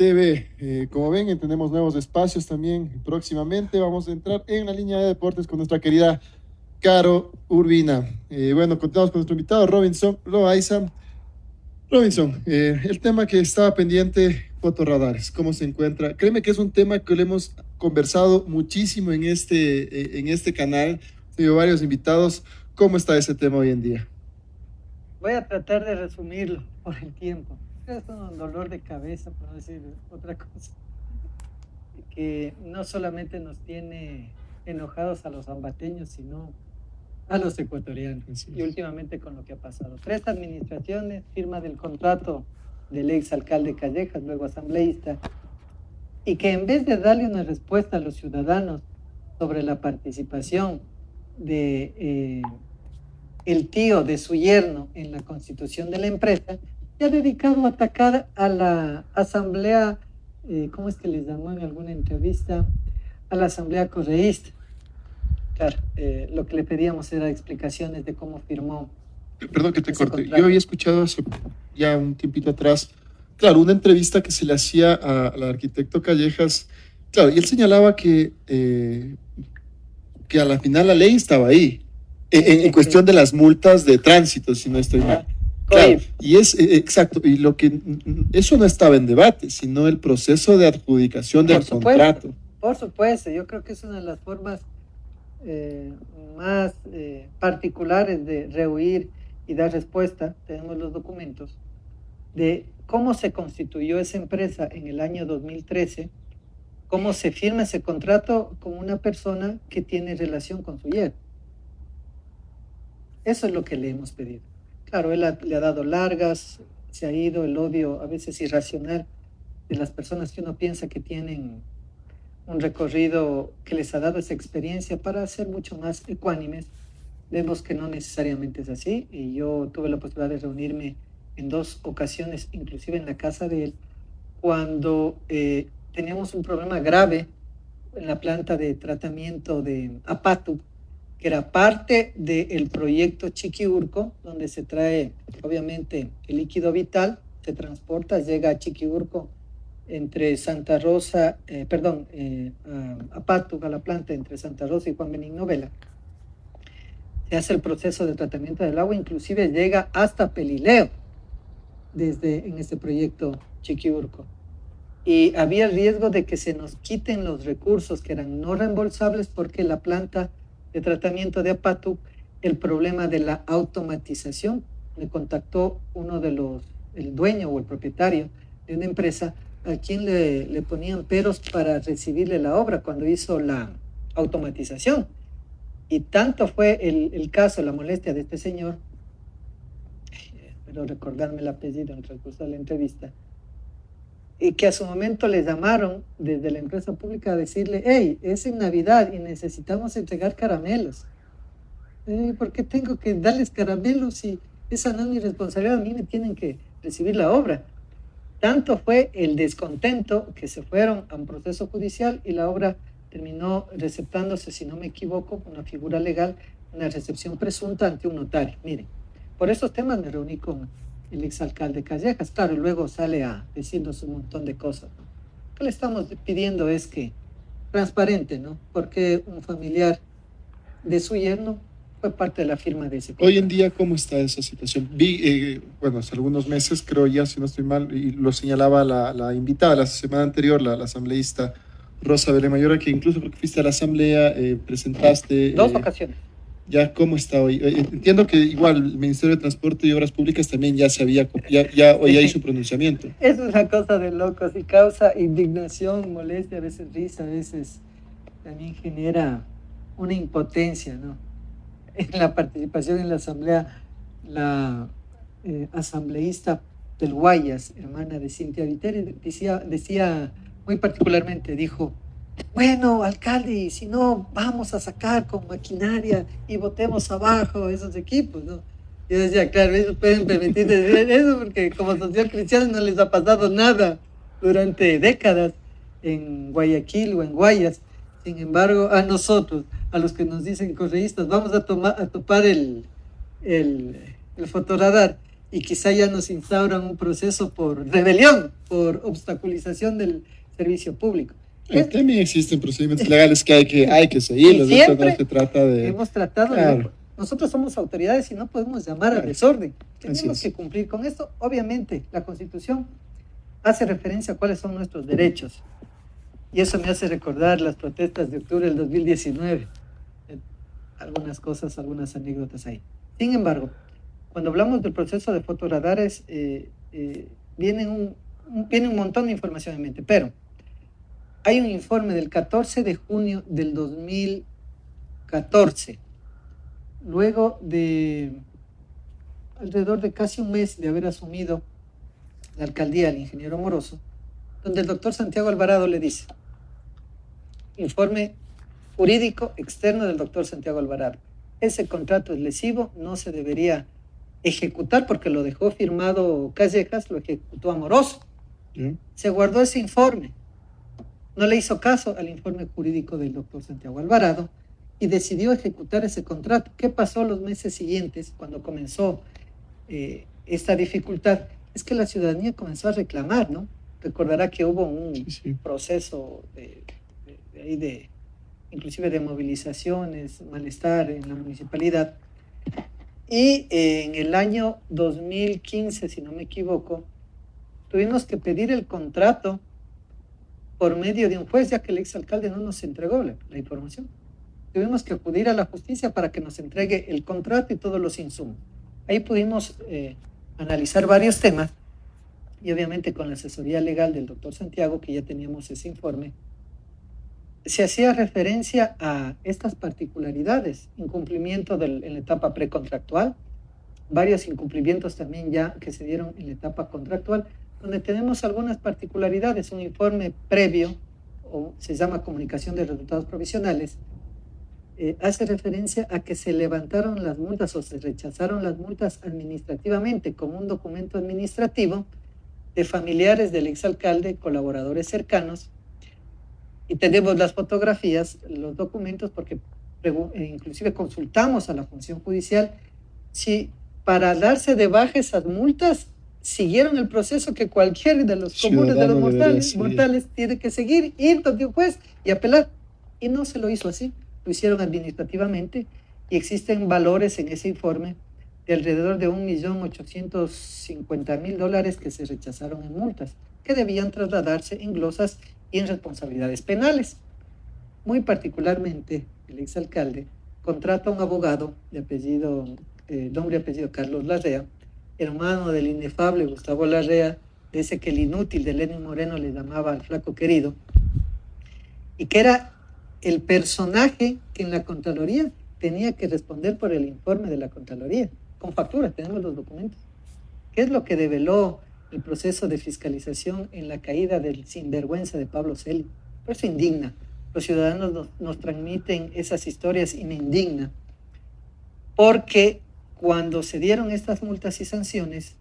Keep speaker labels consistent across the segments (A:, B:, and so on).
A: TV. Como ven, tenemos nuevos espacios también. Próximamente vamos a entrar en la línea de deportes con nuestra querida Caro Urbina. Bueno, continuamos con nuestro invitado Robinson Loaiza. Robinson, el tema que estaba pendiente, fotorradares, ¿cómo se encuentra? Créeme que es un tema que lo hemos conversado muchísimo en este canal. Tengo varios invitados. ¿Cómo está ese tema hoy en día?
B: Voy a tratar de resumirlo por el tiempo. Es un dolor de cabeza, por no decir otra cosa, que no solamente nos tiene enojados a los ambateños, sino a los ecuatorianos.
A: Así
B: Y
A: es.
B: últimamente con lo que ha pasado. 3 administraciones, firma del contrato del ex alcalde Callejas, luego asambleísta, y que en vez de darle una respuesta a los ciudadanos sobre la participación de el tío de su yerno en la constitución de la empresa, se ha dedicado a atacar a la asamblea, ¿cómo es que les llamó en alguna entrevista? A la asamblea correísta. Claro, lo que le pedíamos era explicaciones de cómo firmó
A: Perdón que te
B: ese
A: corte. Yo
B: contrato.
A: había escuchado hace ya un tiempito atrás, claro, una entrevista que se le hacía al arquitecto Callejas, claro, y él señalaba que a la final la ley estaba ahí, en cuestión de las multas de tránsito, si no estoy mal. Claro,
B: COIF.
A: y es exacto, y lo que eso no estaba en debate, sino el proceso de adjudicación del
B: Por supuesto,
A: contrato.
B: por supuesto, yo creo que es una de las formas eh, más particulares de rehuir y dar respuesta. Tenemos los documentos de cómo se constituyó esa empresa en el año 2013, cómo se firma ese contrato con una persona que tiene relación con su yerno. Eso es lo que le hemos pedido. Claro, él le ha dado largas, se ha ido el odio a veces irracional de las personas que uno piensa que tienen un recorrido que les ha dado esa experiencia para ser mucho más ecuánimes. Vemos que no necesariamente es así, y yo tuve la posibilidad de reunirme en 2 ocasiones, inclusive en la casa de él, cuando teníamos un problema grave en la planta de tratamiento de Apatu, que era parte del proyecto Chiquiurco, donde se trae obviamente el líquido vital, se transporta, llega a Chiquiurco entre Santa Rosa, a Patu, a la planta entre Santa Rosa y Juan Benigno Vela. Se hace el proceso de tratamiento del agua, inclusive llega hasta Pelileo en este proyecto Chiquiurco. Y había el riesgo de que se nos quiten los recursos que eran no reembolsables porque la planta de tratamiento de Apatu, el problema de la automatización, me contactó el dueño o el propietario de una empresa a quien le ponían peros para recibirle la obra cuando hizo la automatización. Y tanto fue el caso, la molestia de este señor, pero recordarme el apellido en el transcurso de la entrevista, y que a su momento le llamaron desde la empresa pública a decirle: hey, es en Navidad y necesitamos entregar caramelos. ¿Por qué tengo que darles caramelos si esa no es mi responsabilidad? A mí me tienen que recibir la obra. Tanto fue el descontento que se fueron a un proceso judicial y la obra terminó receptándose, si no me equivoco, una figura legal, una recepción presunta ante un notario. Miren, por esos temas me reuní con el exalcalde Callejas. Claro, luego sale a decirnos un montón de cosas. Lo que le estamos pidiendo es que, transparente, ¿no? Porque un familiar de su yerno fue parte de la firma de ese contrato.
A: Hoy en día, ¿cómo está esa situación? Vi, bueno, hace algunos meses, creo ya, si no estoy mal, y lo señalaba la invitada la semana anterior, la asambleísta Rosa Belemayor, que incluso porque fuiste a la asamblea, presentaste...
B: 2 ocasiones.
A: Ya, ¿cómo está hoy? Entiendo que igual el Ministerio de Transporte y Obras Públicas también ya sabía, hoy hay su pronunciamiento.
B: Es una cosa de locos y causa indignación, molestia, a veces risa, a veces también genera una impotencia, ¿no? En la participación en la asamblea, la asambleísta del Guayas, hermana de Cintia Viteri, decía muy particularmente, dijo: bueno, alcalde, y si no, vamos a sacar con maquinaria y botemos abajo esos equipos, ¿no? Yo decía, claro, ellos pueden permitir decir eso porque como social cristiano no les ha pasado nada durante décadas en Guayaquil o en Guayas. Sin embargo, a nosotros, a los que nos dicen correístas, vamos a topar el fotoradar, y quizá ya nos instauran un proceso por rebelión, por obstaculización del servicio público.
A: También existen procedimientos legales que hay que seguirlos.
B: Y siempre
A: Esto no se trata de...
B: hemos tratado,
A: Claro.
B: nosotros somos autoridades y no podemos llamar
A: Claro.
B: al desorden.
A: Así
B: Tenemos
A: es.
B: que cumplir con esto. Obviamente, la Constitución hace referencia a cuáles son nuestros derechos. Y eso me hace recordar las protestas de octubre del 2019. Algunas cosas, algunas anécdotas ahí. Sin embargo, cuando hablamos del proceso de fotoradares, viene un montón de información en mente, pero hay un informe del 14 de junio del 2014, luego de alrededor de casi un mes de haber asumido la alcaldía el ingeniero Moroso, donde el doctor Santiago Alvarado le dice, informe jurídico externo del doctor Santiago Alvarado, ese contrato es lesivo, no se debería ejecutar porque lo dejó firmado Callejas, lo ejecutó Amoroso. Se guardó ese informe, no le hizo caso al informe jurídico del doctor Santiago Alvarado y decidió ejecutar ese contrato. ¿Qué pasó los meses siguientes cuando comenzó esta dificultad? Es que la ciudadanía comenzó a reclamar, ¿no? Recordará que hubo un proceso inclusive de movilizaciones, malestar en la municipalidad. Y en el año 2015, si no me equivoco, tuvimos que pedir el contrato por medio de un juez, ya que el exalcalde no nos entregó la información. Tuvimos que acudir a la justicia para que nos entregue el contrato y todos los insumos. Ahí pudimos analizar varios temas y obviamente con la asesoría legal del doctor Santiago, que ya teníamos ese informe, se hacía referencia a estas particularidades, incumplimiento en la etapa precontractual, varios incumplimientos también ya que se dieron en la etapa contractual, donde tenemos algunas particularidades, un informe previo, o se llama comunicación de resultados provisionales, hace referencia a que se levantaron las multas o se rechazaron las multas administrativamente como un documento administrativo de familiares del exalcalde, colaboradores cercanos, y tenemos las fotografías, los documentos, porque inclusive consultamos a la función judicial si para darse de baja esas multas siguieron el proceso que cualquier de los comunes de los mortales tiene que seguir, ir donde un juez y apelar. Y no se lo hizo así, lo hicieron administrativamente y existen valores en ese informe de alrededor de $1.850.000 que se rechazaron en multas, que debían trasladarse en glosas y en responsabilidades penales. Muy particularmente, el exalcalde contrata a un abogado de apellido, nombre y apellido Carlos Larrea, hermano del inefable Gustavo Larrea, de ese que el inútil de Lenin Moreno le llamaba al flaco querido, y que era el personaje que en la Contraloría tenía que responder por el informe de la Contraloría, con factura, tenemos los documentos. ¿Qué es lo que develó el proceso de fiscalización en la caída del sinvergüenza de Pablo Celi? Por eso indigna. Los ciudadanos nos transmiten esas historias y me indigna, porque cuando se dieron estas multas y sanciones,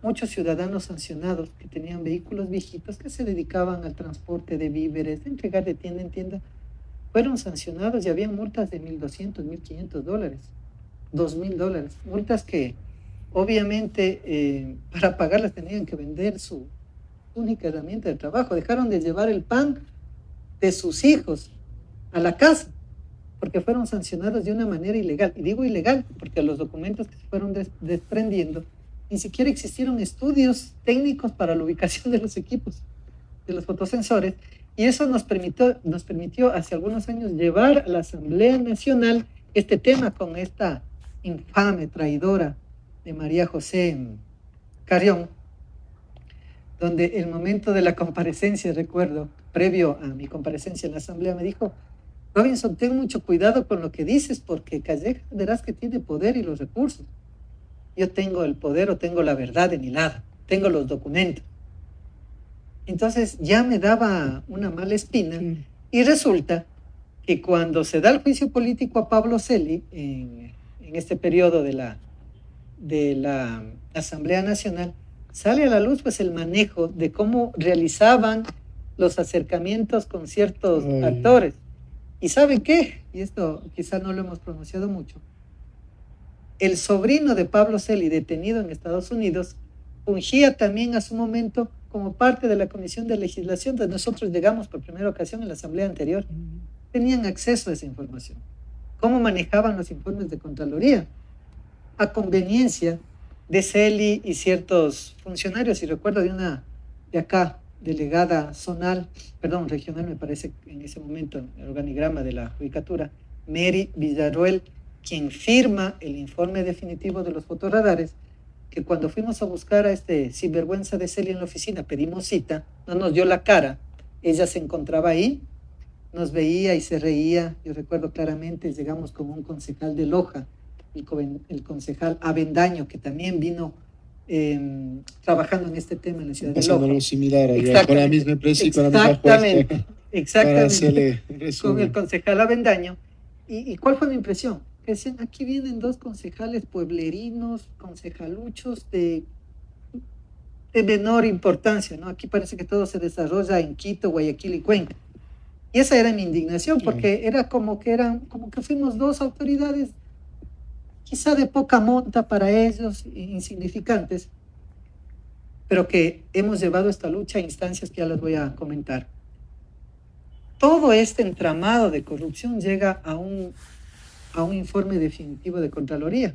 B: muchos ciudadanos sancionados que tenían vehículos viejitos que se dedicaban al transporte de víveres, de entregar de tienda en tienda, fueron sancionados y habían multas de $1.200, $1.500, $2.000, multas que obviamente para pagarlas tenían que vender su única herramienta de trabajo, dejaron de llevar el pan de sus hijos a la casa, porque fueron sancionados de una manera ilegal. Y digo ilegal porque los documentos que se fueron desprendiendo, ni siquiera existieron estudios técnicos para la ubicación de los equipos, de los fotosensores, y eso nos permitió hace algunos años llevar a la Asamblea Nacional este tema con esta infame traidora de María José Carrión, donde el momento de la comparecencia, recuerdo, previo a mi comparecencia en la Asamblea, me dijo: Robinson, ten mucho cuidado con lo que dices, porque Callejas verás que tiene poder y los recursos. Yo tengo el poder o tengo la verdad de mi lado, tengo los documentos. Entonces ya me daba una mala espina, y resulta que cuando se da el juicio político a Pablo Celi, en este periodo de la Asamblea Nacional, sale a la luz pues el manejo de cómo realizaban los acercamientos con ciertos actores. ¿Y saben qué? Y esto quizá no lo hemos pronunciado mucho. el sobrino de Pablo Celi, detenido en Estados Unidos, fungía también a su momento como parte de la Comisión de Legislación, donde nosotros llegamos por primera ocasión en la asamblea anterior. Tenían acceso a esa información. ¿Cómo manejaban los informes de Contraloría? A conveniencia de Celi y ciertos funcionarios, y recuerdo de una de acá, delegada zonal, perdón, regional me parece en ese momento, en el organigrama de la judicatura, Mary Villarroel, quien firma el informe definitivo de los fotorradares, que cuando fuimos a buscar a este sinvergüenza de Celi en la oficina, pedimos cita, no nos dio la cara, ella se encontraba ahí, nos veía y se reía, yo recuerdo claramente, llegamos con un concejal de Loja, el concejal Avendaño, que también vino trabajando en este tema en la ciudad de Loja.
A: Algo similar allá, con la misma empresa y con la misma puesta.
B: Exactamente, con el concejal Avendaño. ¿Y cuál fue mi impresión? Que decían, aquí vienen dos concejales pueblerinos, concejaluchos de menor importancia, ¿no? Aquí parece que todo se desarrolla en Quito, Guayaquil y Cuenca. Y esa era mi indignación, porque era como que fuimos dos autoridades quizá de poca monta para ellos, insignificantes, pero que hemos llevado esta lucha a instancias que ya les voy a comentar. Todo este entramado de corrupción llega a un informe definitivo de Contraloría.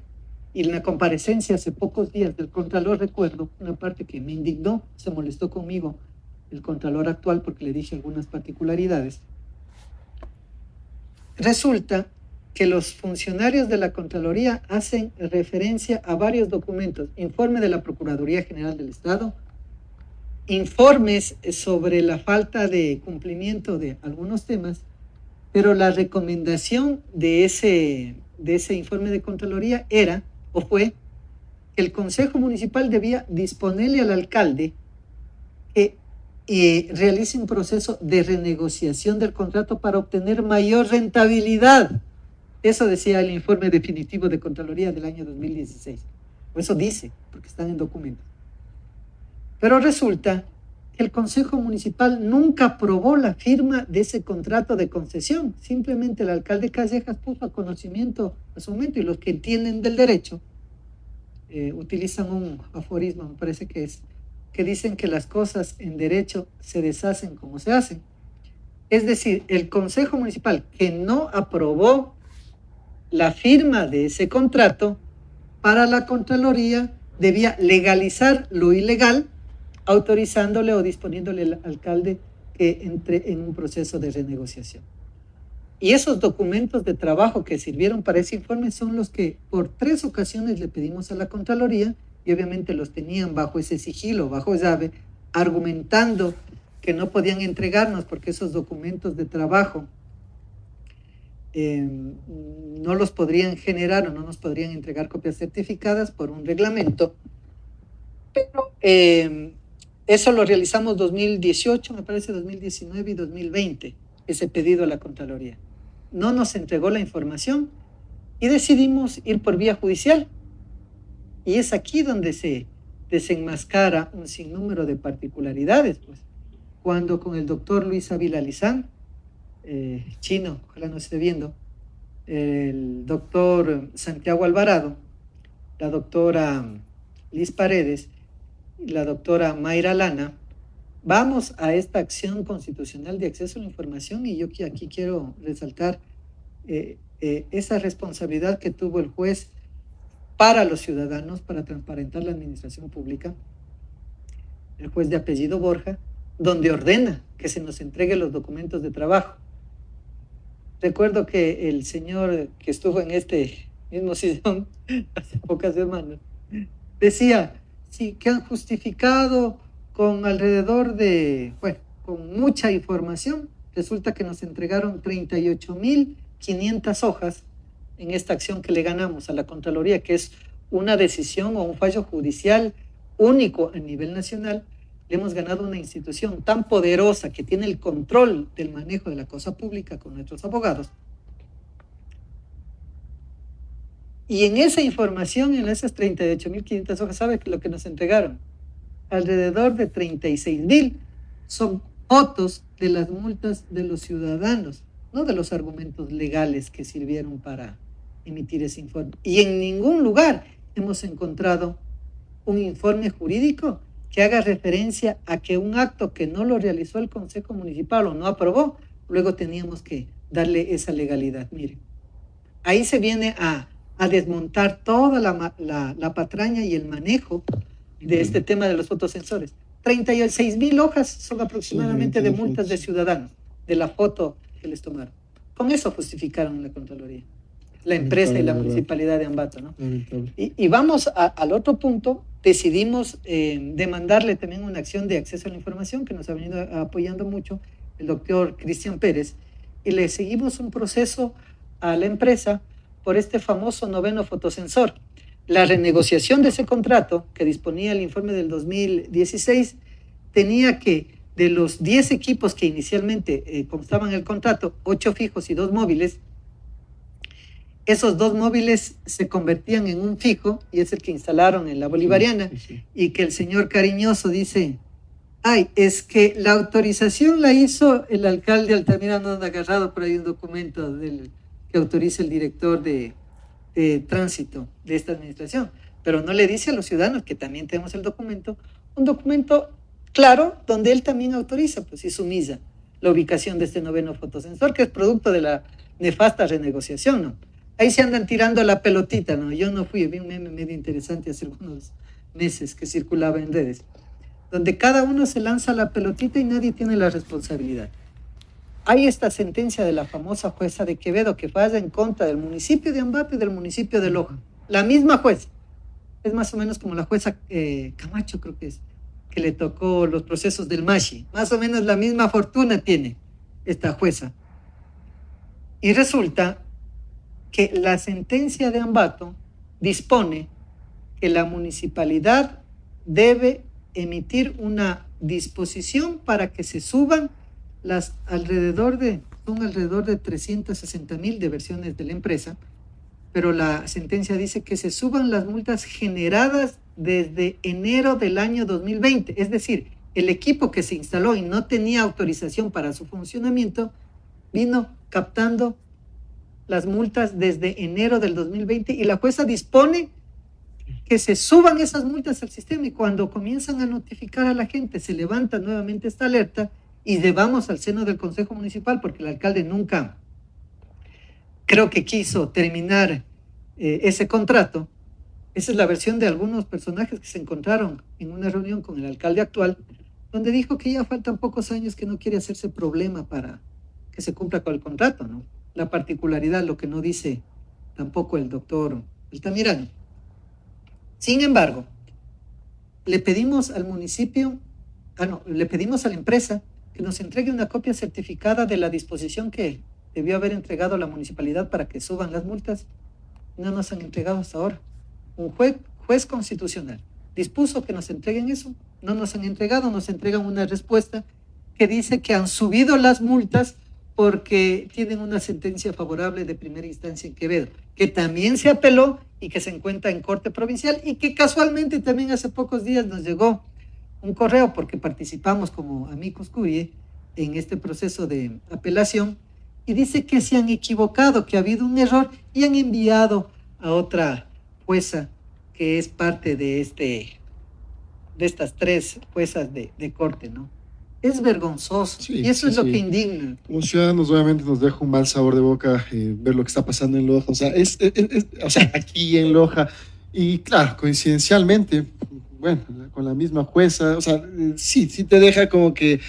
B: Y en la comparecencia hace pocos días del Contralor, recuerdo una parte que me indignó, se molestó conmigo el Contralor actual porque le dije algunas particularidades. Resulta que los funcionarios de la Contraloría hacen referencia a varios documentos, informe de la Procuraduría General del Estado, informes sobre la falta de cumplimiento de algunos temas, pero la recomendación de ese informe de Contraloría era, o fue, que el Consejo Municipal debía disponerle al alcalde que realice un proceso de renegociación del contrato para obtener mayor rentabilidad. Eso decía el informe definitivo de Contraloría del año 2016. O eso dice, porque están en documentos. Pero resulta que el Consejo Municipal nunca aprobó la firma de ese contrato de concesión. Simplemente el alcalde Callejas puso a conocimiento a su momento, y los que entienden del derecho utilizan un aforismo, me parece que es, que dicen que las cosas en derecho se deshacen como se hacen. Es decir, el Consejo Municipal que no aprobó la firma de ese contrato, para la Contraloría debía legalizar lo ilegal, autorizándole o disponiéndole al alcalde que entre en un proceso de renegociación. Y esos documentos de trabajo que sirvieron para ese informe son los que por 3 ocasiones le pedimos a la Contraloría, y obviamente los tenían bajo ese sigilo, bajo llave, argumentando que no podían entregarnos porque esos documentos de trabajo no los podrían generar o no nos podrían entregar copias certificadas por un reglamento. Pero eso lo realizamos 2018, me parece 2019 y 2020, ese pedido a la Contraloría. No nos entregó la información y decidimos ir por vía judicial. Y es aquí donde se desenmascara un sinnúmero de particularidades, pues. Cuando con el doctor Luis Ávila Lizán, chino, ojalá no esté viendo, el doctor Santiago Alvarado, la doctora Liz Paredes y la doctora Mayra Lana, vamos a esta acción constitucional de acceso a la información, y yo aquí quiero resaltar esa responsabilidad que tuvo el juez para los ciudadanos, para transparentar la administración pública, el juez de apellido Borja, donde ordena que se nos entregue los documentos de trabajo. Recuerdo que el señor que estuvo en este mismo sillón hace pocas semanas decía, sí, que han justificado con alrededor de, bueno, con mucha información. Resulta que nos entregaron 38.500 hojas en esta acción que le ganamos a la Contraloría, que es una decisión o un fallo judicial único a nivel nacional. Le hemos ganado una institución tan poderosa que tiene el control del manejo de la cosa pública con nuestros abogados. Y en esa información, en esas 38.500 hojas, ¿sabe lo que nos entregaron? Alrededor de 36.000 son fotos de las multas de los ciudadanos, no de los argumentos legales que sirvieron para emitir ese informe. Y en ningún lugar hemos encontrado un informe jurídico que haga referencia a que un acto que no lo realizó el Consejo Municipal o no aprobó, luego teníamos que darle esa legalidad. Miren, ahí se viene a desmontar toda la patraña y el manejo de este tema de los fotosensores. 36,000 hojas son aproximadamente de multas de ciudadanos, de la foto que les tomaron. Con eso justificaron la Contraloría, la empresa y la municipalidad de Ambato, ¿no? Y vamos al otro punto. Decidimos demandarle también una acción de acceso a la información que nos ha venido apoyando mucho el doctor Cristian Pérez, y le seguimos un proceso a la empresa por este famoso 9º fotosensor. La renegociación de ese contrato que disponía el informe del 2016 tenía que, de los 10 equipos que inicialmente constaban en el contrato, 8 fijos y 2 móviles, esos 2 móviles se convertían en un fijo, y es el que instalaron en la Bolivariana, y que el señor Cariñoso dice, ay, es que la autorización la hizo el alcalde Altamira, no han agarrado por ahí un documento que autoriza el director de tránsito de esta administración, pero no le dice a los ciudadanos, que también tenemos el documento, un documento claro, donde él también autoriza, pues, y sumisa la ubicación de este 9º fotosensor, que es producto de la nefasta renegociación, ¿no? Ahí se andan tirando la pelotita, ¿no? Yo no fui, vi un meme medio interesante hace algunos meses que circulaba en redes, donde cada uno se lanza la pelotita y nadie tiene la responsabilidad. Hay esta sentencia de la famosa jueza de Quevedo que falla en contra del municipio de Ambato y del municipio de Loja. La misma jueza. Es más o menos como la jueza Camacho, creo que es, que le tocó los procesos del Mashi. Más o menos la misma fortuna tiene esta jueza. Y resulta que la sentencia de Ambato dispone que la municipalidad debe emitir una disposición para que se suban son alrededor de 360,000 deversiones de la empresa, pero la sentencia dice que se suban las multas generadas desde enero del año 2020, es decir, el equipo que se instaló y no tenía autorización para su funcionamiento, vino captando las multas desde enero del 2020, y la jueza dispone que se suban esas multas al sistema, y cuando comienzan a notificar a la gente, se levanta nuevamente esta alerta y llevamos al seno del Consejo Municipal, porque el alcalde nunca creo que quiso terminar ese contrato. Esa es la versión de algunos personajes que se encontraron en una reunión con el alcalde actual, donde dijo que ya faltan pocos años, que no quiere hacerse problema para que se cumpla con el contrato, ¿no? La particularidad, lo que no dice tampoco el doctor Altamirano. Sin embargo, le pedimos al municipio, le pedimos a la empresa que nos entregue una copia certificada de la disposición que debió haber entregado la municipalidad para que suban las multas. No nos han entregado hasta ahora. Un juez constitucional dispuso que nos entreguen eso, no nos han entregado, nos entregan una respuesta que dice que han subido las multas porque tienen una sentencia favorable de primera instancia en Quevedo, que también se apeló y que se encuentra en Corte Provincial, y que casualmente también hace pocos días nos llegó un correo, porque participamos como amicus curiae en este proceso de apelación, y dice que se han equivocado, que ha habido un error, y han enviado a otra jueza que es parte de estas 3 juezas de corte, ¿no? Es vergonzoso, sí, y eso es lo que indigna.
A: Como ciudadanos, obviamente nos deja un mal sabor de boca ver lo que está pasando en Loja, o sea, aquí en Loja, y claro, coincidencialmente, bueno, con la misma jueza, o sea, sí te deja como que,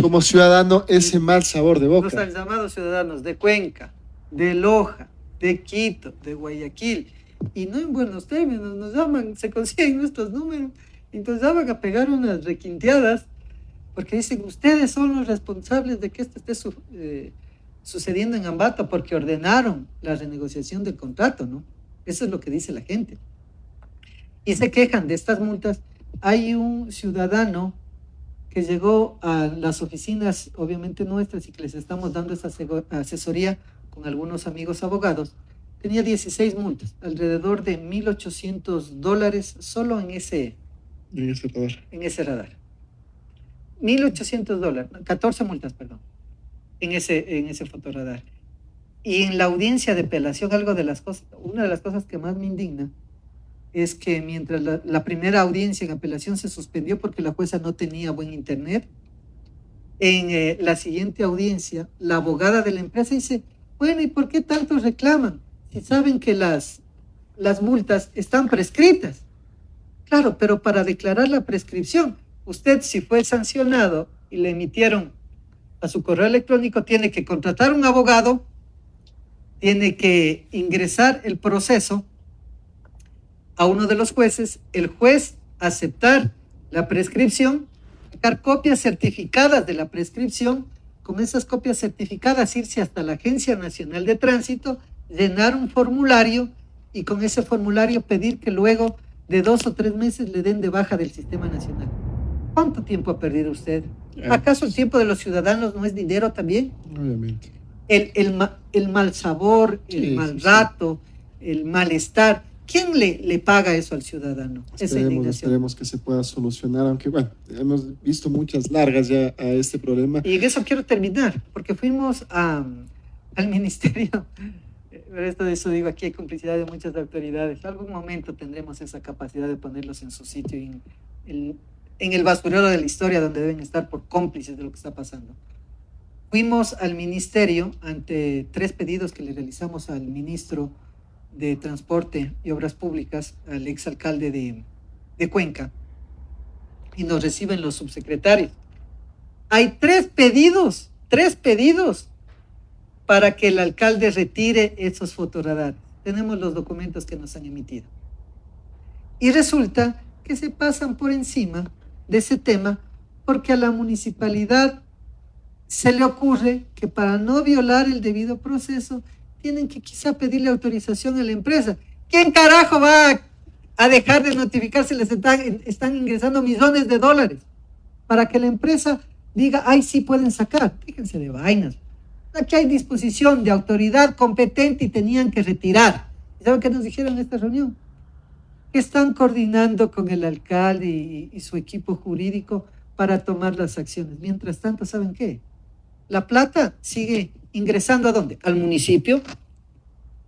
A: como ciudadano, ese mal sabor de boca.
B: Los han llamado ciudadanos de Cuenca, de Loja, de Quito, de Guayaquil, y no en buenos términos, nos llaman, se consiguen nuestros números, entonces van a pegar unas requinteadas, porque dicen, ustedes son los responsables de que esto esté sucediendo en Ambato, porque ordenaron la renegociación del contrato, ¿no? Eso es lo que dice la gente. Y se quejan de estas multas. Hay un ciudadano que llegó a las oficinas, obviamente nuestras, y que les estamos dando esa asesoría con algunos amigos abogados. Tenía 16 multas, alrededor de $1,800 solo en ese radar. $1,800, 14 multas, perdón, en ese fotorradar. Y en la audiencia de apelación, una de las cosas que más me indigna es que mientras la primera audiencia en apelación se suspendió porque la jueza no tenía buen internet, en la siguiente audiencia, la abogada de la empresa dice, bueno, ¿y por qué tanto reclaman? Si saben que las multas están prescritas. Claro, pero para declarar la prescripción, usted si fue sancionado y le emitieron a su correo electrónico, tiene que contratar un abogado, tiene que ingresar el proceso a uno de los jueces, el juez aceptar la prescripción, sacar copias certificadas de la prescripción, con esas copias certificadas irse hasta la Agencia Nacional de Tránsito, llenar un formulario y con ese formulario pedir que luego de 2 o 3 meses le den de baja del sistema nacional. ¿Cuánto tiempo ha perdido usted? ¿Acaso el tiempo de los ciudadanos no es dinero también?
A: Obviamente.
B: El mal sabor, el mal rato, el malestar. ¿Quién le paga eso al ciudadano?
A: Esperemos que se pueda solucionar, aunque bueno, hemos visto muchas largas ya a este problema.
B: Y en eso quiero terminar, porque fuimos al ministerio, pero eso digo, aquí hay complicidad de muchas autoridades. En algún momento tendremos esa capacidad de ponerlos en su sitio, en el basurero de la historia donde deben estar por cómplices de lo que está pasando. Fuimos al ministerio ante 3 pedidos que le realizamos al ministro de Transporte y Obras Públicas, al exalcalde de Cuenca, y nos reciben los subsecretarios. Hay 3 pedidos para que el alcalde retire esos fotoradares. Tenemos los documentos que nos han emitido. Y resulta que se pasan por encima de ese tema porque a la municipalidad se le ocurre que para no violar el debido proceso tienen que quizá pedirle autorización a la empresa. ¿Quién carajo va a dejar de notificarse? Les están ingresando millones de dólares para que la empresa diga, ay, sí pueden sacar. Fíjense de vainas. Aquí hay disposición de autoridad competente y tenían que retirar. ¿Saben qué nos dijeron en esta reunión? Que están coordinando con el alcalde y su equipo jurídico para tomar las acciones. Mientras tanto, ¿saben qué? La plata sigue ingresando ¿a dónde? Al municipio.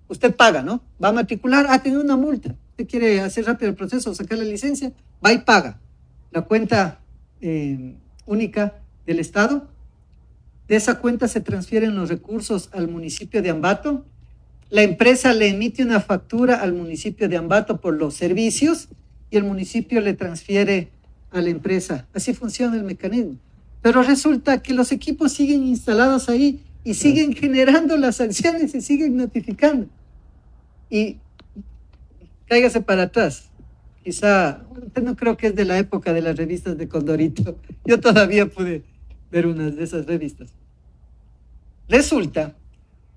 B: Usted paga, ¿no? Va a matricular, tiene una multa. Usted quiere hacer rápido el proceso, sacar la licencia, va y paga. La cuenta única del Estado. De esa cuenta se transfieren los recursos al municipio de Ambato. La empresa le emite una factura al municipio de Ambato por los servicios y el municipio le transfiere a la empresa. Así funciona el mecanismo. Pero resulta que los equipos siguen instalados ahí y siguen generando las sanciones y siguen notificando. Y cáigase para atrás. Quizá, usted no creo que es de la época de las revistas de Condorito. Yo todavía pude ver unas de esas revistas. Resulta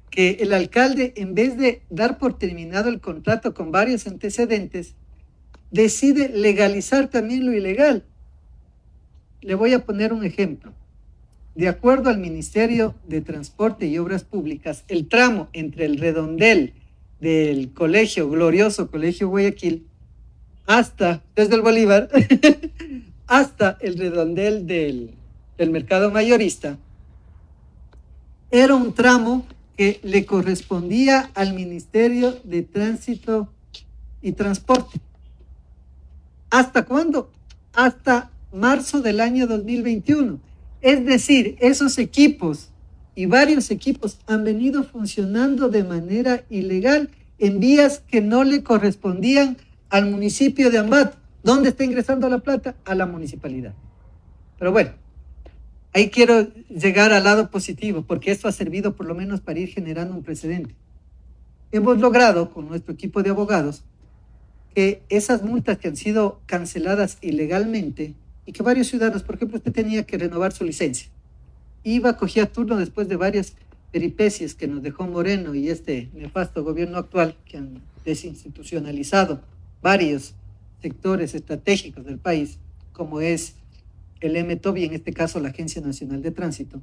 B: que el alcalde, en vez de dar por terminado el contrato con varios antecedentes, decide legalizar también lo ilegal. Le voy a poner un ejemplo. De acuerdo al Ministerio de Transporte y Obras Públicas, el tramo entre el redondel del glorioso Colegio Guayaquil, desde el Bolívar, hasta el redondel del mercado mayorista, era un tramo que le correspondía al Ministerio de Tránsito y Transporte. ¿Hasta cuándo? Hasta marzo del año 2021. Es decir, esos equipos y varios equipos han venido funcionando de manera ilegal en vías que no le correspondían al municipio de Ambato. ¿Dónde está ingresando la plata? A la municipalidad. Pero bueno, ahí quiero llegar al lado positivo, porque esto ha servido por lo menos para ir generando un precedente. Hemos logrado con nuestro equipo de abogados que esas multas que han sido canceladas ilegalmente y que varios ciudadanos, por ejemplo, usted tenía que renovar su licencia. Cogía turno después de varias peripecias que nos dejó Moreno y este nefasto gobierno actual que han desinstitucionalizado varios sectores estratégicos del país, como es el MTOB y en este caso la Agencia Nacional de Tránsito.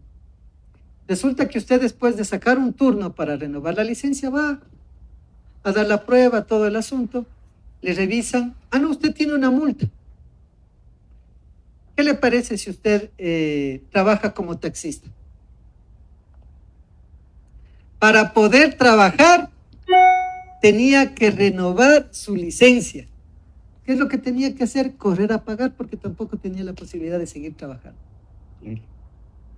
B: Resulta que usted después de sacar un turno para renovar la licencia va a dar la prueba, todo el asunto, le revisan, no, usted tiene una multa. ¿Qué le parece si usted trabaja como taxista? para poder trabajar tenía que renovar su licencia. ¿Qué es lo que tenía que hacer? Correr a pagar porque tampoco tenía la posibilidad de seguir trabajando.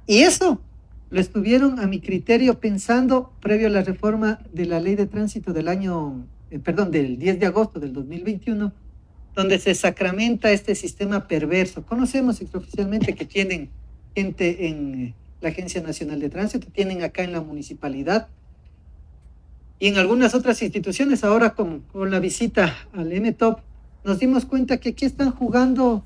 B: Y eso lo estuvieron, a mi criterio, pensando previo a la reforma de la ley de tránsito del del 10 de agosto del 2021, donde se sacramenta este sistema perverso. Conocemos extraoficialmente que tienen gente en la Agencia Nacional de Tránsito, tienen acá en la municipalidad y en algunas otras instituciones. Ahora con la visita al MTOP nos dimos cuenta que aquí están jugando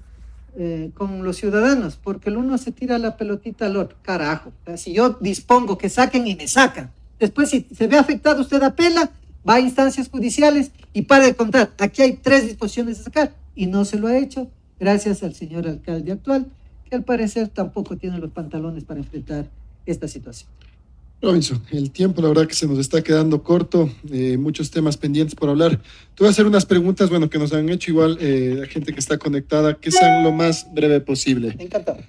B: con los ciudadanos, porque el uno se tira la pelotita al otro. Carajo, si yo dispongo que saquen y me sacan, después si se ve afectado usted apela, va a instancias judiciales y para de contar. Aquí hay 3 disposiciones de sacar y no se lo ha hecho gracias al señor alcalde actual, que al parecer tampoco tiene los pantalones para enfrentar esta situación.
A: Robinson, el tiempo la verdad que se nos está quedando corto, muchos temas pendientes por hablar. Te voy a hacer unas preguntas, bueno, que nos han hecho igual la gente que está conectada, que sean lo más breve posible.
B: Encantado.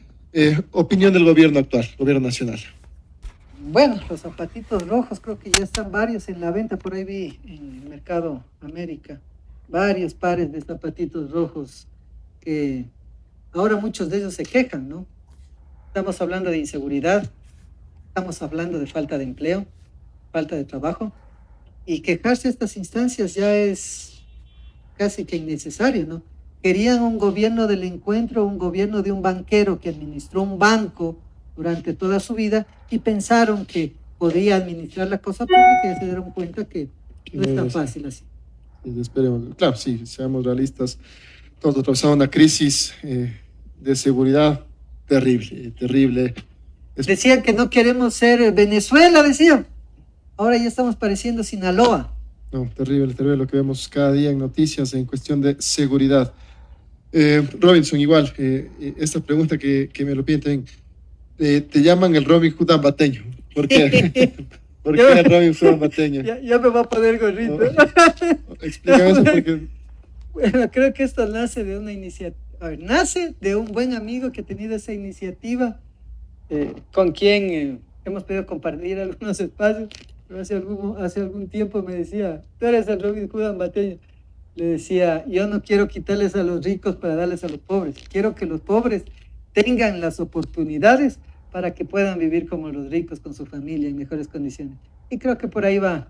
A: Opinión del gobierno actual, gobierno nacional.
B: Bueno, los zapatitos rojos creo que ya están varios en la venta, por ahí vi en el Mercado América, varios pares de zapatitos rojos que ahora muchos de ellos se quejan, ¿no? Estamos hablando de inseguridad, estamos hablando de falta de empleo, falta de trabajo, y quejarse de estas instancias ya es casi que innecesario, ¿no? Querían un gobierno del encuentro, un gobierno de un banquero que administró un banco durante toda su vida y pensaron que podía administrar la cosa pública y se dieron cuenta que no es tan fácil así.
A: Esperemos, claro, sí, seamos realistas. Todos atravesamos una crisis de seguridad terrible.
B: Decían que no queremos ser Venezuela, decían. Ahora ya estamos pareciendo Sinaloa.
A: No, terrible lo que vemos cada día en noticias en cuestión de seguridad. Robinson, igual, esta pregunta que me lo piden también. Te llaman el Robin Hood ambateño. ¿Por qué? ¿Por qué el Robin Hood ambateño?
B: Ya me va a poner gorrito.
A: Explícame eso porque...
B: Bueno, creo que esto nace de una iniciativa. A ver, nace de un buen amigo que ha tenido esa iniciativa, con quien hemos podido compartir algunos espacios. Pero hace algún tiempo me decía, tú eres el Robin Hood ambateño. Le decía, yo no quiero quitarles a los ricos para darles a los pobres. Quiero que los pobres tengan las oportunidades para que puedan vivir como los ricos con su familia en mejores condiciones. Y creo que por ahí va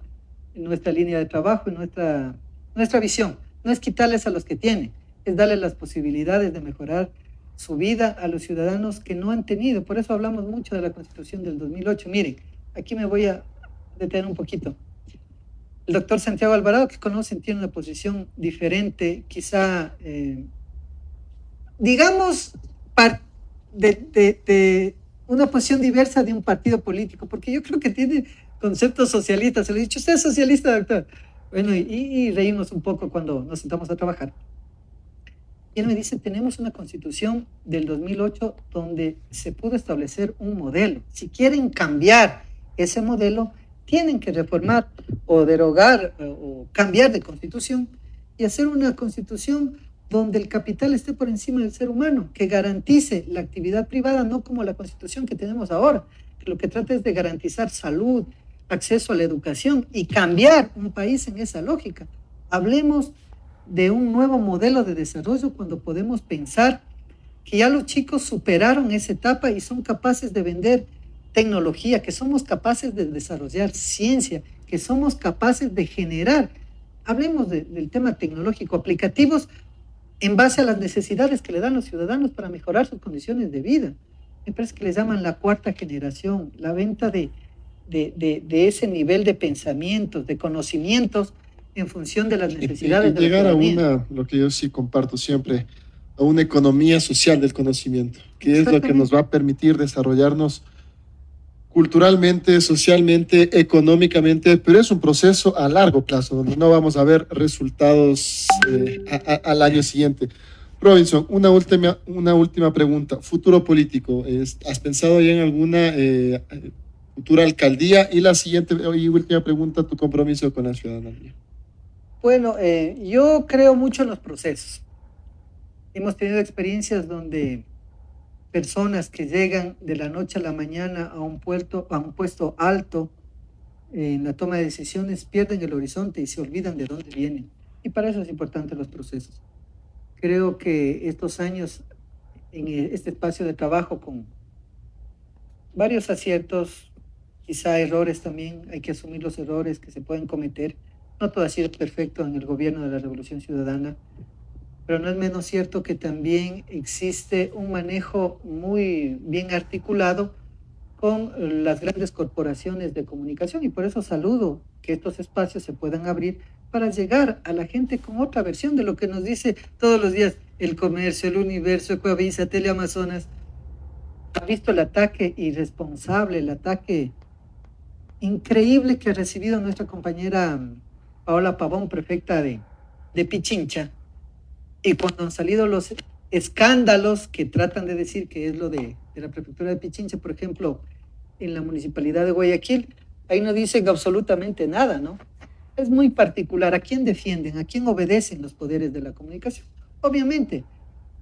B: nuestra línea de trabajo y nuestra visión. No es quitarles a los que tienen, es darles las posibilidades de mejorar su vida a los ciudadanos que no han tenido. Por eso hablamos mucho de la Constitución del 2008. Miren, aquí me voy a detener un poquito. El doctor Santiago Alvarado, que conocen, tiene una posición diferente, quizá, digamos, de una posición diversa de un partido político, porque yo creo que tiene conceptos socialistas. Se lo he dicho, ¿usted es socialista, doctor? Bueno, y reímos un poco cuando nos sentamos a trabajar. Y él me dice, tenemos una constitución del 2008 donde se pudo establecer un modelo. Si quieren cambiar ese modelo, tienen que reformar o derogar o cambiar de constitución y hacer una constitución donde el capital esté por encima del ser humano, que garantice la actividad privada, no como la constitución que tenemos ahora, que lo que trata es de garantizar salud, acceso a la educación y cambiar un país en esa lógica. Hablemos de un nuevo modelo de desarrollo cuando podemos pensar que ya los chicos superaron esa etapa y son capaces de vender tecnología, que somos capaces de desarrollar ciencia, que somos capaces de generar. Hablemos del tema tecnológico, aplicativos en base a las necesidades que le dan los ciudadanos para mejorar sus condiciones de vida. Me parece que les llaman la cuarta generación, la venta de ese nivel de pensamientos, de conocimientos en función de las necesidades
A: y llegar a lo que yo sí comparto siempre, a una economía social del conocimiento, que es lo que nos va a permitir desarrollarnos culturalmente, socialmente, económicamente, pero es un proceso a largo plazo, donde no vamos a ver resultados al año siguiente. Robinson, una última pregunta. Futuro político, ¿has pensado ya en alguna futura alcaldía? Y la siguiente y última pregunta, tu compromiso con la ciudadanía.
B: Bueno, yo creo mucho en los procesos. Hemos tenido experiencias donde personas que llegan de la noche a la mañana a un puesto alto en la toma de decisiones pierden el horizonte y se olvidan de dónde vienen. Y para eso es importante los procesos. Creo que estos años en este espacio de trabajo con varios aciertos, quizá errores también, hay que asumir los errores que se pueden cometer. No todo ha sido perfecto en el gobierno de la Revolución Ciudadana, pero no es menos cierto que también existe un manejo muy bien articulado con las grandes corporaciones de comunicación y por eso saludo que estos espacios se puedan abrir para llegar a la gente con otra versión de lo que nos dice todos los días el Comercio, el Universo, Ecoavisa, Teleamazonas. Ha visto el ataque irresponsable, el ataque increíble que ha recibido nuestra compañera Paola Pavón, prefecta de Pichincha, y cuando han salido los escándalos que tratan de decir que es lo de la prefectura de Pichincha, por ejemplo, en la municipalidad de Guayaquil, ahí no dicen absolutamente nada, ¿no? Es muy particular. ¿A quién defienden? ¿A quién obedecen los poderes de la comunicación? Obviamente,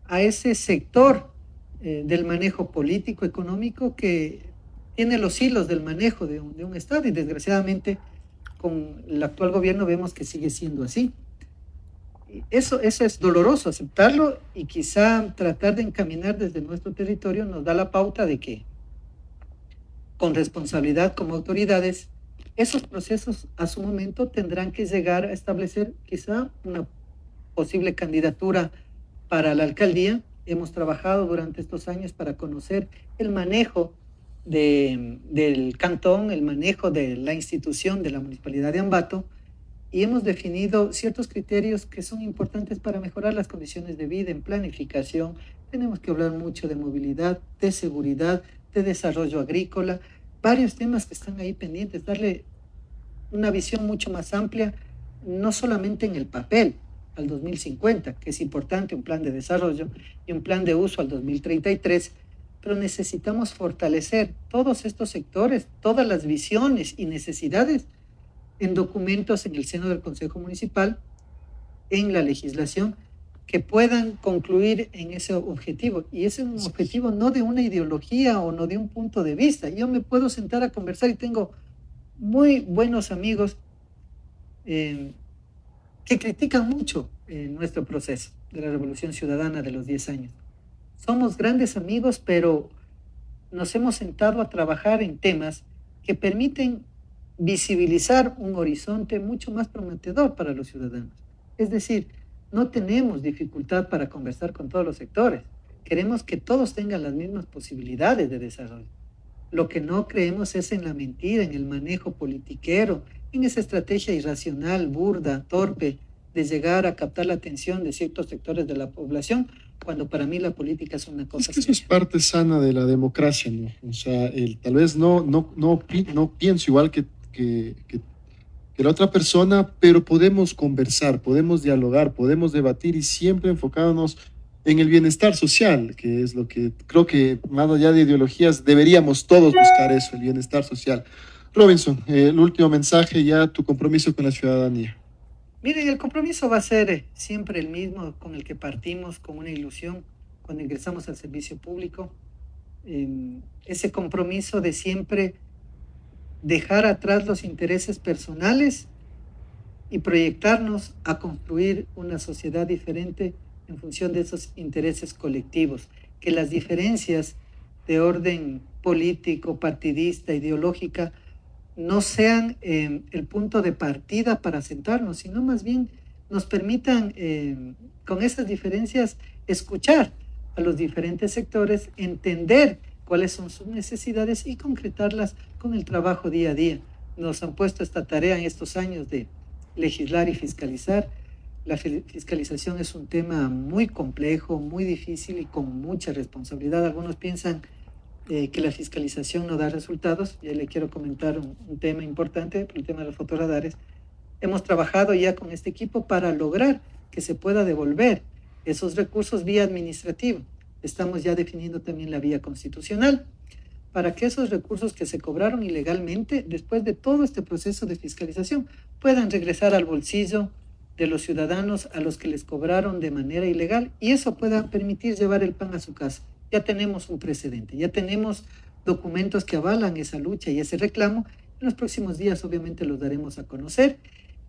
B: a ese sector del manejo político, económico, que tiene los hilos del manejo de un Estado y desgraciadamente con el actual gobierno vemos que sigue siendo así. Eso es doloroso aceptarlo y quizá tratar de encaminar desde nuestro territorio nos da la pauta de que con responsabilidad como autoridades, esos procesos a su momento tendrán que llegar a establecer quizá una posible candidatura para la alcaldía. Hemos trabajado durante estos años para conocer el manejo del cantón, el manejo de la institución de la Municipalidad de Ambato, y hemos definido ciertos criterios que son importantes para mejorar las condiciones de vida en planificación. Tenemos que hablar mucho de movilidad, de seguridad, de desarrollo agrícola, varios temas que están ahí pendientes, darle una visión mucho más amplia, no solamente en el papel al 2050, que es importante un plan de desarrollo y un plan de uso al 2033, pero necesitamos fortalecer todos estos sectores, todas las visiones y necesidades en documentos en el seno del Consejo Municipal, en la legislación, que puedan concluir en ese objetivo. Y ese es un objetivo no de una ideología o no de un punto de vista. Yo me puedo sentar a conversar y tengo muy buenos amigos que critican mucho nuestro proceso de la Revolución Ciudadana de los 10 años. Somos grandes amigos, pero nos hemos sentado a trabajar en temas que permiten visibilizar un horizonte mucho más prometedor para los ciudadanos. Es decir, no tenemos dificultad para conversar con todos los sectores. Queremos que todos tengan las mismas posibilidades de desarrollo. Lo que no creemos es en la mentira, en el manejo politiquero, en esa estrategia irracional, burda, torpe, de llegar a captar la atención de ciertos sectores de la población, cuando para mí la política es una cosa.
A: Es que eso es parte sana de la democracia, ¿no? O sea, tal vez no pienso igual que la otra persona, pero podemos conversar, podemos dialogar, podemos debatir y siempre enfocándonos en el bienestar social, que es lo que creo que más allá de ideologías deberíamos todos buscar eso, el bienestar social. Robinson, el último mensaje, ya tu compromiso con la ciudadanía.
B: Miren, el compromiso va a ser siempre el mismo con el que partimos, con una ilusión cuando ingresamos al servicio público. Ese compromiso de siempre dejar atrás los intereses personales y proyectarnos a construir una sociedad diferente en función de esos intereses colectivos, que las diferencias de orden político, partidista, ideológica, no sean el punto de partida para sentarnos, sino más bien nos permitan con esas diferencias escuchar a los diferentes sectores, entender cuáles son sus necesidades y concretarlas con el trabajo día a día. Nos han puesto esta tarea en estos años de legislar y fiscalizar. La fiscalización es un tema muy complejo, muy difícil y con mucha responsabilidad. Algunos piensan que la fiscalización no da resultados. Ya le quiero comentar un tema importante, el tema de los fotorradares. Hemos trabajado ya con este equipo para lograr que se pueda devolver esos recursos vía administrativa. Estamos ya definiendo también la vía constitucional para que esos recursos que se cobraron ilegalmente después de todo este proceso de fiscalización puedan regresar al bolsillo de los ciudadanos a los que les cobraron de manera ilegal y eso pueda permitir llevar el pan a su casa. Ya tenemos un precedente, ya tenemos documentos que avalan esa lucha y ese reclamo En los próximos días obviamente los daremos a conocer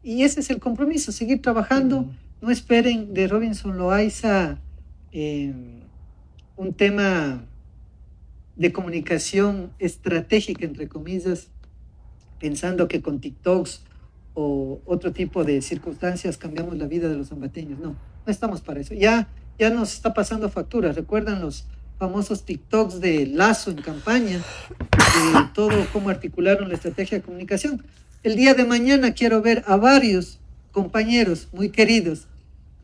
B: y ese es el compromiso, seguir trabajando. No esperen de Robinson Loaiza un tema de comunicación estratégica, entre comillas, pensando que con TikToks o otro tipo de circunstancias cambiamos la vida de los ambateños. No, no estamos para eso. Ya nos está pasando factura. ¿Recuerdan los famosos TikToks de Lazo en campaña? De todo cómo articularon la estrategia de comunicación. El día de mañana quiero ver a varios compañeros muy queridos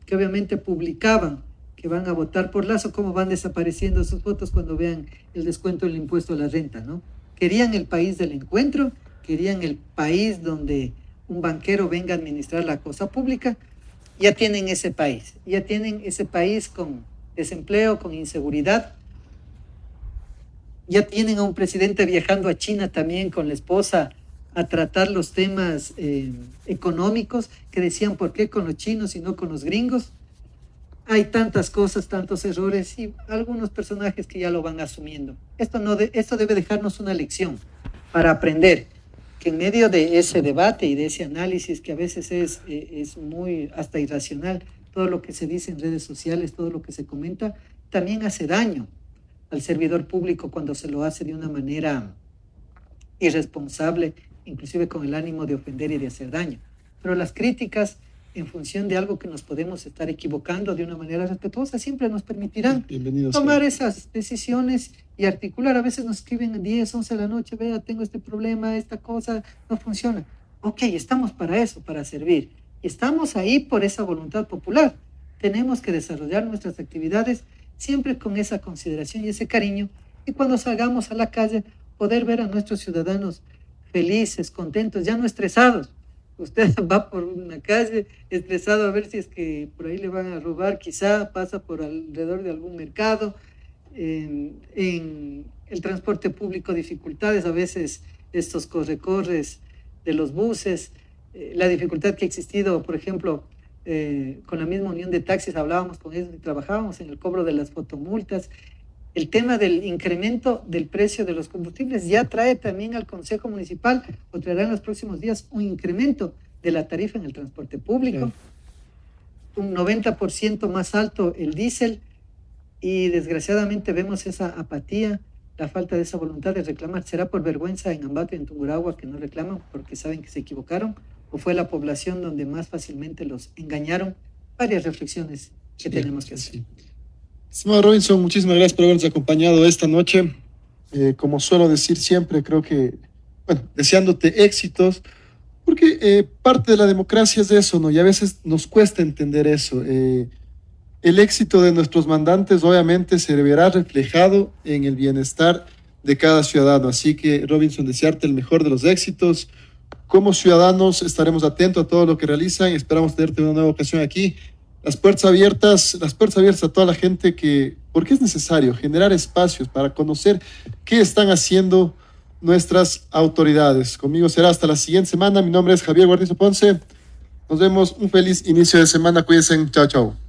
B: que obviamente publicaban que van a votar por Lazo, cómo van desapareciendo sus votos cuando vean el descuento del impuesto a la renta, ¿no? Querían el país del encuentro, querían el país donde un banquero venga a administrar la cosa pública. Ya tienen ese país con desempleo, con inseguridad. Ya tienen a un presidente viajando a China también con la esposa a tratar los temas económicos, que decían por qué con los chinos y no con los gringos. Hay tantas cosas, tantos errores y algunos personajes que ya lo van asumiendo. Esto debe dejarnos una lección para aprender que en medio de ese debate y de ese análisis que a veces es muy hasta irracional, todo lo que se dice en redes sociales, todo lo que se comenta, también hace daño al servidor público cuando se lo hace de una manera irresponsable, inclusive con el ánimo de ofender y de hacer daño. Pero las críticas en función de algo que nos podemos estar equivocando de una manera respetuosa, siempre nos permitirán tomar esas decisiones y articular. A veces nos escriben a 10, 11 de la noche, vea, tengo este problema, esta cosa no funciona. Ok, estamos para eso, para servir. Y estamos ahí por esa voluntad popular. Tenemos que desarrollar nuestras actividades siempre con esa consideración y ese cariño. Y cuando salgamos a la calle, poder ver a nuestros ciudadanos felices, contentos, ya no estresados. Usted va por una calle estresado a ver si es que por ahí le van a robar, quizá pasa por alrededor de algún mercado, en el transporte público dificultades, a veces estos corre-corres de los buses, la dificultad que ha existido, por ejemplo, con la misma unión de taxis, hablábamos con ellos y trabajábamos en el cobro de las fotomultas. El tema del incremento del precio de los combustibles ya trae también al Consejo Municipal, o traerá en los próximos días, un incremento de la tarifa en el transporte público, un 90% más alto el diésel, y desgraciadamente vemos esa apatía, la falta de esa voluntad de reclamar. ¿Será por vergüenza en Ambato y en Tungurahua que no reclaman porque saben que se equivocaron? ¿O fue la población donde más fácilmente los engañaron? Varias reflexiones que tenemos que hacer.
A: Estimado Robinson, muchísimas gracias por habernos acompañado esta noche. Como suelo decir siempre, creo que, bueno, deseándote éxitos, porque parte de la democracia es eso, ¿no? Y a veces nos cuesta entender eso. El éxito de nuestros mandantes obviamente se verá reflejado en el bienestar de cada ciudadano. Así que, Robinson, desearte el mejor de los éxitos. Como ciudadanos estaremos atentos a todo lo que realizan y esperamos tenerte en una nueva ocasión aquí. Las puertas abiertas a toda la gente porque es necesario generar espacios para conocer qué están haciendo nuestras autoridades. Conmigo será hasta la siguiente semana. Mi nombre es Javier Guarnizo Ponce. Nos vemos. Un feliz inicio de semana. Cuídense. Chao, chao.